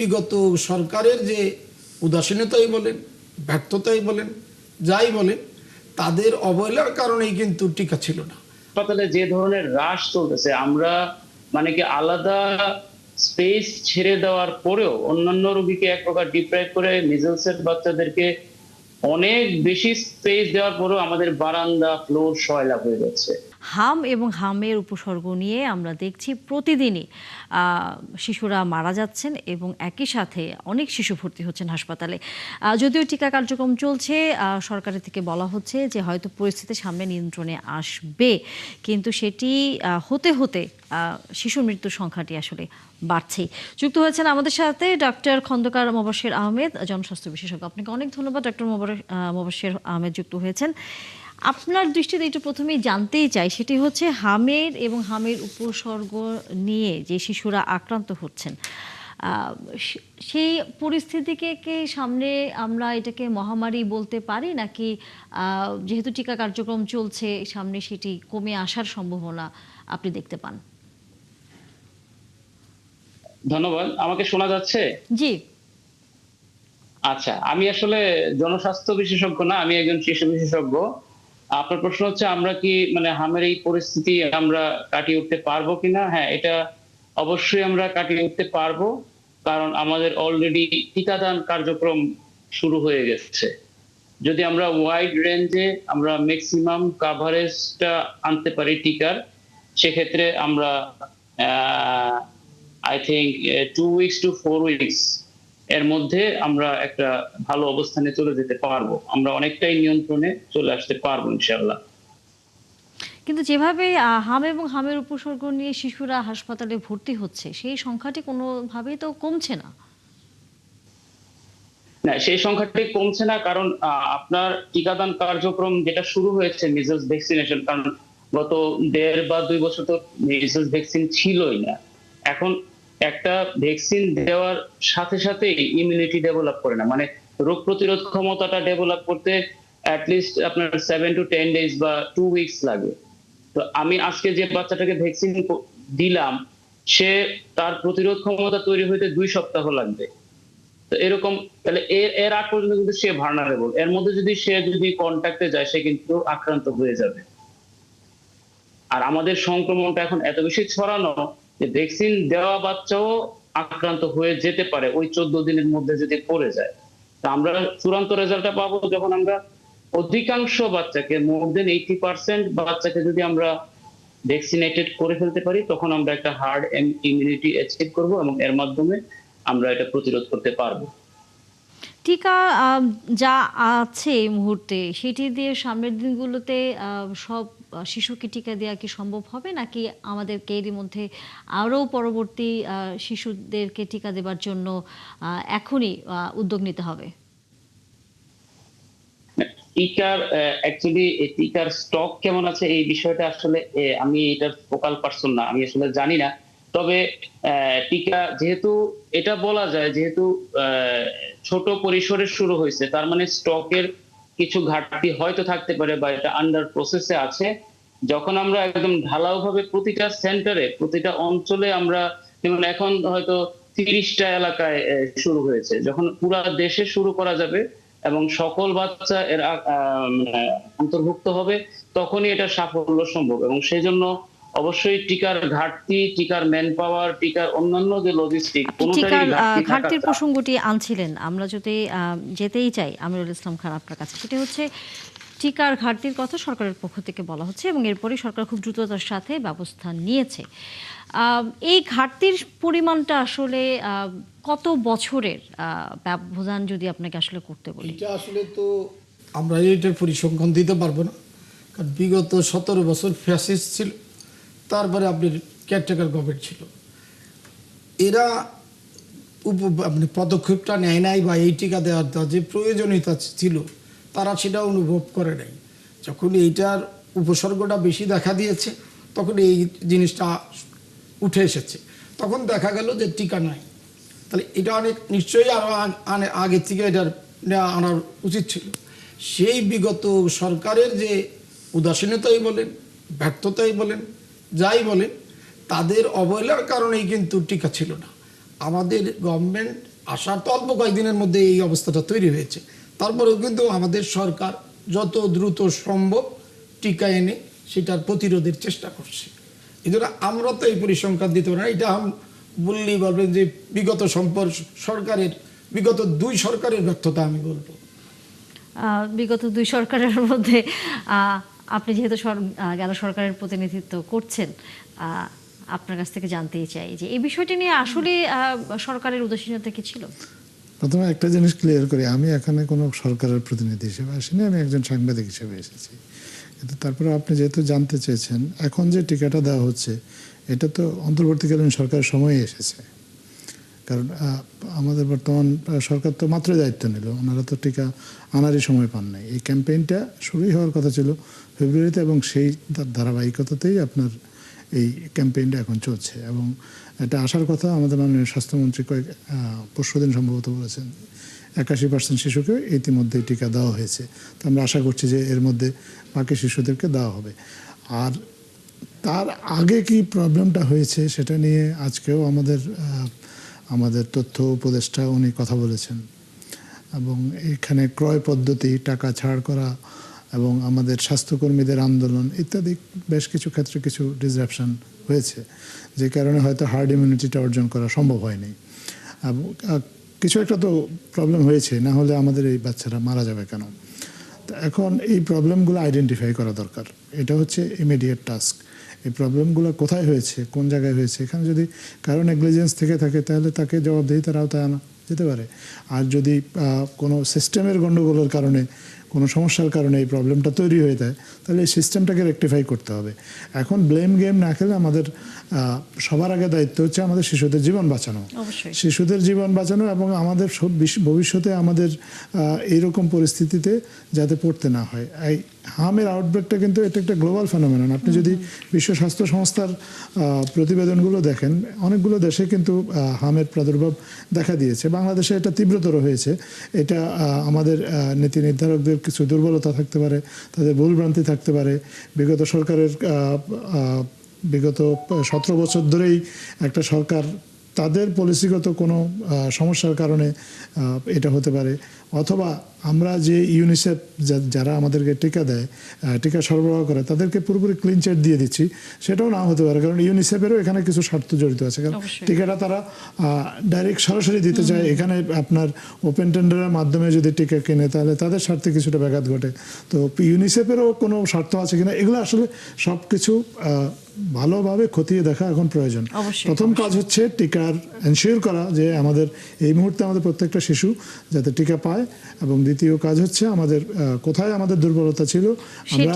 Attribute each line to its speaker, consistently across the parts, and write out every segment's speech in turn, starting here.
Speaker 1: বিগত সরকারের যে উদাসীনতাই বলেন, ব্যর্থতাই বলেন, যাই বলেন, তাদের অবহেলার কারণেই কিন্তু টিকা ছিল না।
Speaker 2: হাসপাতালে যে ধরনের হ্রাস চলতেছে, আমরা মানে কি আলাদা স্পেস ছেড়ে দেওয়ার পরেও অন্যান্য রোগীকে এক প্রকার ডিপ্রাইভ করে মিজলসের বাচ্চাদেরকে অনেক বেশি স্পেস দেওয়ার পরেও আমাদের বারান্দা ফ্লোর সয়লা হয়ে যাচ্ছে।
Speaker 3: হাম এবং হামের উপসর্গ নিয়ে আমরা দেখছি প্রতিদিনই শিশুরা মারা যাচ্ছেন এবং একই সাথে অনেক শিশু ভর্তি হচ্ছেন হাসপাতালে। যদিও টিকা কার্যক্রম চলছে, সরকারের থেকে বলা হচ্ছে যে হয়তো পরিস্থিতি সামনে নিয়ন্ত্রণে আসবে, কিন্তু সেটি হতে হতে শিশু মৃত্যুর সংখ্যাটি আসলে বাড়ছেই। যুক্ত হয়েছেন আমাদের সাথে ডক্টর খন্দকার মোবাশ্বের আহমেদ, জনস্বাস্থ্য বিশেষজ্ঞ। আপনাকে অনেক ধন্যবাদ ডক্টর মোবাশ্বের আহমেদ যুক্ত হয়েছেন। আপনার দৃষ্টিতে একটু প্রথমেই জানতেই চাই, সেটি হচ্ছে হামের এবং হামের উপসর্গ নিয়ে যে শিশুরা আক্রান্ত হচ্ছেন, সেই পরিস্থিতিকে সামনে আমরা এটাকে মহামারী বলতে পারি, নাকি যেহেতু টিকা কার্যক্রম চলছে সামনে সেটি কমে আসার সম্ভাবনা আপনি দেখতে পান?
Speaker 2: ধন্যবাদ। আমাকে শোনা যাচ্ছে?
Speaker 3: জি।
Speaker 2: আচ্ছা, আমি আসলে জনস্বাস্থ্য বিশেষজ্ঞ না, আমি একজন শিশু বিশেষজ্ঞ। আপনার প্রশ্ন হচ্ছে আমরা কি মানে হামের এই পরিস্থিতি আমরা কাটিয়ে উঠতে পারবো কিনা? হ্যাঁ, এটা অবশ্যই আমরা কাটিয়ে উঠতে পারবো, কারণ আমাদের অলরেডি টিকাদান কার্যক্রম শুরু হয়ে গেছে। যদি আমরা ওয়াইড রেঞ্জে আমরা ম্যাক্সিমাম কাভারেজটা আনতে পারি টিকার, সেক্ষেত্রে আমরা I think 2 weeks two 4 weeks এর মধ্যে আমরা একটা ভালো অবস্থানে চলে যেতে পারবো। আমরা অনেকটাই নিয়ন্ত্রণে চলে আসতে পারবো ইনশাআল্লাহ।
Speaker 3: কিন্তু যেভাবে হাম এবং হামের উপসর্গ নিয়ে শিশুরা হাসপাতালে ভর্তি হচ্ছে, সেই সংখ্যাটি কোনোভাবেই তো কমছে না।
Speaker 2: না, সেই সংখ্যাটি কমছে না, কারণ আপনার টিকাদান কার্যক্রম যেটা শুরু হয়েছে মিজলস ভ্যাকসিনেশন, কারণ গত 1.5 বা 2 বছর তো মিজলস ভ্যাকসিন ছিলই না। এখন একটা ভ্যাকসিন দেওয়ার সাথে সাথেই ইমিউনিটি ডেভেলপ করে না, মানে রোগ প্রতিরোধ ক্ষমতাটা ডেভেলপ করতে অ্যাটলিস্ট আপনার 7 to 10 ডেজ বা 2 উইকস লাগে। তো আমি আজকে যে বাচ্চাটাকে ভ্যাকসিন দিলাম, সে তার প্রতিরোধ ক্ষমতা তৈরি হইতে 2 সপ্তাহ লাগবে। তো এরকম তাহলে এর আগ পর্যন্ত কিন্তু সে ভালনারেবল। এর মধ্যে সে যদি কন্ট্যাক্টে যায়, সে কিন্তু আক্রান্ত হয়ে যাবে। আর আমাদের সংক্রমণটা এখন এত বেশি ছড়ানো যে ভ্যাকসিন দেওয়া বাচ্চাও আক্রান্ত হয়ে যেতে পারে ওই 14 দিনের মধ্যে যদি পড়ে যায়। তা আমরা চূড়ান্ত রেজাল্টটা পাবো যখন আমরা অধিকাংশ বাচ্চাকে, মোর দেন 80% বাচ্চাকে যদি আমরা ভ্যাকসিনেটেড করে ফেলতে পারি, তখন আমরা একটা হার্ড ইমিউনিটি অ্যাচিভ করব এবং এর মাধ্যমে আমরা এটা প্রতিরোধ করতে পারবো।
Speaker 3: টিকা যা আছে এই মুহূর্তে, সেটি দিয়ে সামনের দিনগুলোতে সব শিশুকে টিকা দেওয়া কি সম্ভব হবে, নাকি আমাদেরকে এরই মধ্যে আরও পরবর্তী শিশুদেরকে টিকা দেবার জন্য এখনই উদ্যোগ নিতে হবে?
Speaker 2: টিকার অ্যাকচুয়ালি টিকার স্টক কেমন আছে এই বিষয়টা আসলে আমি এটার ফোকাল পারসন না, আমি আসলে জানি না। তবে টিকা যেহেতু এটা বলা যায়, যেহেতু ছোট পরিসরে শুরু হয়েছে, তার মানে স্টকের কিছু ঘাটতি হয়তো থাকতে পারে বা এটা আন্ডার প্রসেসে আছে। যখন আমরা একদম ঢালাওভাবে প্রতিটা সেন্টারে, প্রতিটা অঞ্চলে আমরা, যেমন এখন হয়তো 30টা এলাকায় শুরু হয়েছে, যখন পুরা দেশে শুরু করা যাবে এবং সকল বাচ্চা এর অন্তর্ভুক্ত হবে, তখনই এটা সাফল্য সম্ভব। এবং সেই জন্য অবশ্যই টিকার ঘাটতি, টিকার ম্যান পাওয়ার, টিকার অন্যান্য যে লজিস্টিক,
Speaker 3: টিকার ঘাটতির প্রসঙ্গটি আনছিলেন, আমরা যদি যেতেই চাই আমিরুল ইসলাম খান আপনার কাছে, সেটা হচ্ছে টিকার ঘাটতির কথা সরকারের পক্ষ থেকে বলা হচ্ছে এবং এরপরে সরকার খুব দ্রুততার সাথে ব্যবস্থা নিয়েছে। এই ঘাটতির পরিমাণটা আসলে কত বছরের ব্যবধান যদি আপনাকে আসলে করতে বলি?
Speaker 1: এটা আসলে তো আমরা এটার পরিসংখ্যান দিতে পারবো না, কারণ বিগত 17 বছর ফ্যাসিস্ট ছিল, তারপরে আপনার কেয়ারটেকার গভর্নমেন্ট ছিল। এরা মানে পদক্ষেপটা নেয় নাই, বা এই টিকা দেওয়ার যে প্রয়োজনীয়তা ছিল তারা সেটা অনুভব করে নাই। যখন এইটার উপসর্গটা বেশি দেখা দিয়েছে, তখন এই জিনিসটা উঠে এসেছে, তখন দেখা গেল যে টিকা নাই। তাহলে এটা অনেক নিশ্চয়ই আরও আগের থেকে এটার আনার উচিত ছিল। সেই বিগত সরকারের যে উদাসীনতাই বলেন, ব্যর্থতাই বলেন, যাই বলেন, তাদের অবহেলার কারণেই কিন্তু টিকা ছিল না। আমাদের গভর্নমেন্ট আসার তো অল্প কয়েকদিনের মধ্যে এই অবস্থাটা তৈরি হয়েছে। তারপরেও কিন্তু আমাদের সরকার যত দ্রুত সম্ভব টিকা এনে সেটার প্রতিরোধের চেষ্টা করছে। এই জন্য আমরা তো এই পরিসংখ্যান দিতে পারি না। এটা বললেই বলবেন যে বিগত দুই সরকারের ব্যর্থতা আমি বলবো।
Speaker 3: বিগত দুই সরকারের মধ্যে আপনি যেহেতু গেল সরকারের প্রতিনিধিত্ব করছেন, আপনার কাছ থেকে জানতেই চাই যে এই বিষয়টি নিয়ে আসলে সরকারের উদাসীনতা কি ছিল?
Speaker 4: প্রথমে একটা জিনিস ক্লিয়ার করি, আমি এখানে কোনো সরকারের প্রতিনিধি হিসেবে আসিনি, আমি একজন সাংবাদিক হিসেবে এসেছি। কিন্তু তারপরে আপনি যেহেতু জানতে চেয়েছেন, এখন যে টিকাটা দেওয়া হচ্ছে এটা তো অন্তর্বর্তীকালীন সরকারের সময়ে এসেছে। কারণ আমাদের বর্তমান সরকার তো মাত্র দায়িত্ব নিল, ওনারা তো টিকা আনারই সময় পান নাই। এই ক্যাম্পেইনটা শুরুই হওয়ার কথা ছিল ফেব্রুয়ারিতে, এবং সেই ধারাবাহিকতাতেই আপনার এই ক্যাম্পেইনটা এখন চলছে। এবং এটা আসার কথা আমাদের মাননীয় স্বাস্থ্যমন্ত্রী পরশুদিন সম্ভবত বলেছেন 81% শিশুকে ইতিমধ্যেই টিকা দেওয়া হয়েছে। তো আমরা আশা করছি যে এর মধ্যে বাকি শিশুদেরকে দেওয়া হবে। আর তার আগে কি প্রবলেমটা হয়েছে সেটা নিয়ে আজকেও আমাদের তথ্য উপদেষ্টা উনি কথা বলেছেন, এবং এখানে ক্রয় পদ্ধতি, টাকা ছাড় করা এবং আমাদের স্বাস্থ্যকর্মীদের আন্দোলন ইত্যাদি বেশ কিছু ক্ষেত্রে কিছু ডিসরাপশন হয়েছে, যে কারণে হয়তো হার্ড ইমিউনিটিটা অর্জন করা সম্ভব হয়নি। কিছু একটা তো প্রবলেম হয়েছে, না হলে আমাদের এই বাচ্চারা মারা যাবে কেন? তো এখন এই প্রবলেমগুলো আইডেন্টিফাই করা দরকার, এটা হচ্ছে ইমিডিয়েট টাস্ক। এই প্রবলেমগুলো কোথায় হয়েছে, কোন জায়গায় হয়েছে, এখানে যদি কারো নেগলিজেন্স থেকে থাকে তাহলে তাকে জবাবদিহিতার আওতায় আনা যেতে পারে। আর যদি কোনো সিস্টেমের গণ্ডগোলের কারণে, কোনো সমস্যার কারণে এই প্রবলেমটা তৈরি হয়ে যায়, তাহলে এই সিস্টেমটাকে রেকটিফাই করতে হবে। এখন ব্লেম গেম না খেলে আমাদের সবার আগে দায়িত্ব হচ্ছে আমাদের শিশুদের জীবন বাঁচানো, শিশুদের জীবন বাঁচানো, এবং আমাদের ভবিষ্যতে আমাদের এইরকম পরিস্থিতিতে যাতে পড়তে না হয়। এই হামের আউটব্রেকটা কিন্তু এটা একটা গ্লোবাল ফেনোমেনন। আপনি যদি বিশ্ব স্বাস্থ্য সংস্থার প্রতিবেদনগুলো দেখেন, অনেকগুলো দেশে কিন্তু হামের প্রাদুর্ভাব দেখা দিয়েছে। বাংলাদেশে এটা তীব্রতর হয়েছে। এটা আমাদের নীতি নির্ধারকদের কিছু দুর্বলতা থাকতে পারে, তাদের ভুলভ্রান্তি থাকতে পারে। বিগত সরকারের বিগত 17 বছর ধরেই একটা সরকার তাদের পলিসিগত কোনো সমস্যার কারণে এটা হতে পারে, অথবা আমরা যে ইউনিসেফ যারা আমাদেরকে টিকা দেয়, টিকা সরবরাহ করে, তাদেরকে পুরোপুরি ক্লিন চিট দিয়ে দিচ্ছি, সেটাও না হতে পারে। কারণ ইউনিসেফেরও এখানে কিছু স্বার্থ জড়িত আছে। কারণ টিকাটা তারা ডাইরেক্ট সরাসরি দিতে চায়, এখানে আপনার ওপেন টেন্ডারের মাধ্যমে যদি টিকা কিনে তাহলে তাদের স্বার্থে কিছুটা ব্যাঘাত ঘটে। তো ইউনিসেফেরও কোনো স্বার্থ আছে কিনা, এগুলো আসলে সব কিছু ভালোভাবে খতিয়ে দেখা এখন প্রয়োজন। প্রথম কাজ হচ্ছে টিকার এনশিওর করা যে আমাদের এই মুহূর্তে আমাদের প্রত্যেকটা শিশু যাতে টিকা পায়, এবং দ্বিতীয় কাজ হচ্ছে আমাদের কোথায় আমাদের দুর্বলতা ছিল আমরা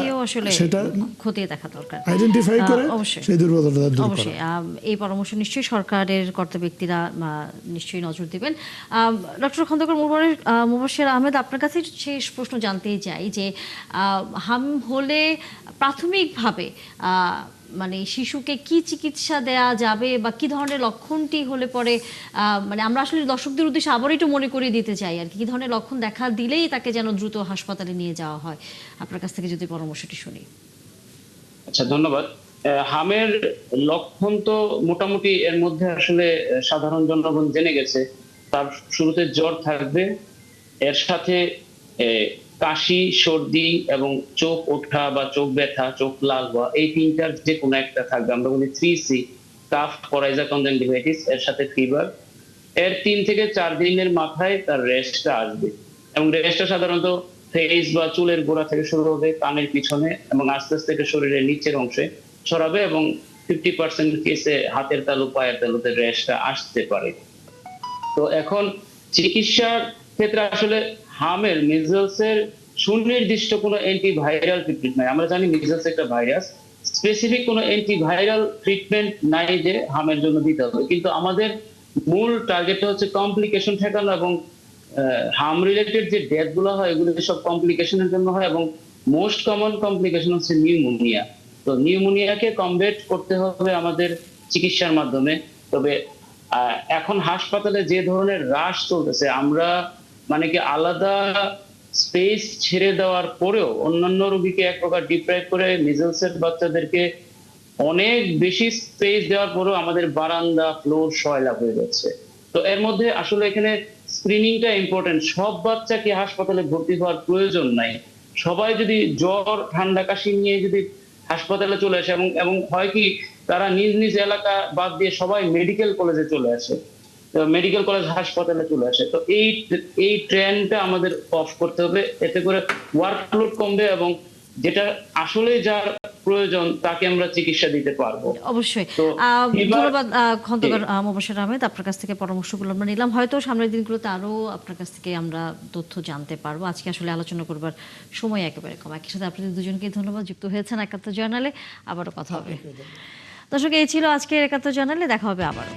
Speaker 4: সেটা
Speaker 3: খতিয়ে দেখা দরকার,
Speaker 4: আইডেন্টিফাই করে সেই দুর্বলতা দূর করা।
Speaker 3: এই পরামর্শ নিশ্চয়ই সরকারের কর্তা ব্যক্তিরা নিশ্চয়ই নজর দেবেন। ডক্টর খন্দকার মুবাশশির আহমেদ, আপনার কাছে শেষ প্রশ্ন জানতেই চাই যে হাম হলে প্রাথমিকভাবে মানে শিশুকে কি চিকিৎসা দেয়া যাবে, বা কি ধরনের লক্ষণটি হলে পরে মানে আমরা আসলে দর্শকদের উদ্দেশ্যে আবার একটু মনে করিয়ে দিতে চাই আর কি ধরনের লক্ষণ দেখা দিলেই তাকে যেন দ্রুত হাসপাতালে নিয়ে যাওয়া হয়, আপনার কাছ থেকে যদি পরামর্শটি শুনি।
Speaker 2: আচ্ছা, ধন্যবাদ। হামের লক্ষণ তো মোটামুটি এর মধ্যে আসলে সাধারণ জনগণ জেনে গেছে। তার শুরুতে জ্বর থাকবে, এর সাথে কাশি, সর্দি এবং চোখ ওঠা বা চোখ ব্যথা, চোখ লাল হওয়া, এই তিনটার যে কোনো একটা থাকবে। আমরা বলি 3C, কাফ, করাইজা, কনজাংটিভাইটিস, এর সাথে ফিভার। এর 3 থেকে 4 দিনের মাথায় তার রেস্টটা আসবে, এবং রেস্টটা সাধারণত ফেস বা চুলের গোড়া থেকে শুরু হবে, কানের পিছনে, এবং আস্তে আস্তে শরীরের নিচের অংশে ছড়াবে, এবং 50% কেসে হাতের তালু, পায়ের তালুতে রেস্টটা আসতে পারে। তো এখন চিকিৎসার ক্ষেত্রে আসলে হামের, মিজলসের সুনির্দিষ্ট কোনো অ্যান্টিভাইরাল ট্রিটমেন্ট নাই। আমরা জানি মিজলস একটা ভাইরাস, স্পেসিফিক কোনো অ্যান্টিভাইরাল ট্রিটমেন্ট নাই যে হামের জন্য দিতে হবে। কিন্তু আমাদের মূল টার্গেটটা হচ্ছে কমপ্লিকেশন ঠেকানো, এবং হাম রিলেটেড যে ডেথ গুলো হয় এগুলো সব কমপ্লিকেশনের জন্য হয়, এবং মোস্ট কমন কমপ্লিকেশন হচ্ছে নিউমোনিয়া। তো নিউমোনিয়াকে কমব্যাট করতে হবে আমাদের চিকিৎসার মাধ্যমে। তবে এখন হাসপাতালে যে ধরনের রাশ চলতেছে, আমরা মানে কি আলাদা স্পেস ছেড়ে দেওয়ার পরেও অন্যান্য রোগীকে এক প্রকার ডিপ্রাইভ করে মিজলসের বাচ্চাদেরকে অনেক বেশি স্পেস দেওয়ার পরেও আমাদের বারান্দা, ফ্লোর সয়লাভ হয়ে যাচ্ছে। তো এর মধ্যে আসলে এখানে স্ক্রিনিংটা ইম্পর্টেন্ট। সব বাচ্চাকে হাসপাতালে ভর্তি হওয়ার প্রয়োজন নাই। সবাই যদি জ্বর ঠান্ডা কাশি নিয়ে যদি হাসপাতালে চলে আসে, এবং এবং হয় কি তারা নিজ নিজ এলাকা বাদ দিয়ে সবাই মেডিকেল কলেজে চলে আসে, মেডিকেল কলেজ হাসপাতালে চলে আসে। তো এই ট্রেন্ডটা আমাদের অফ করতে হবে, এতে করে ওয়ার্কলোড কমবে এবং যেটা আসলে যার প্রয়োজন তাকে আমরা চিকিৎসা দিতে পারবো।
Speaker 3: অবশ্যই।
Speaker 2: তো
Speaker 3: ধন্যবাদ খন্দকার মোবাশ্বের আহমেদ, আপনার কাছ থেকে পরামর্শগুলো আমরা নিলাম। হয়তো সামনের দিনগুলোতে আরো আপনার কাছ থেকে আমরা তথ্য জানতে পারবো। আজকে আসলে আলোচনা করবার সময় একেবারে কম। একই সাথে আপনাদের দুজনকে ধন্যবাদ, যুক্ত হয়েছেন একাত্তর জার্নালে। আবারও কথা হবে। দর্শক, এই ছিল আজকের একাত্তর জার্নালে, দেখা হবে আবারও।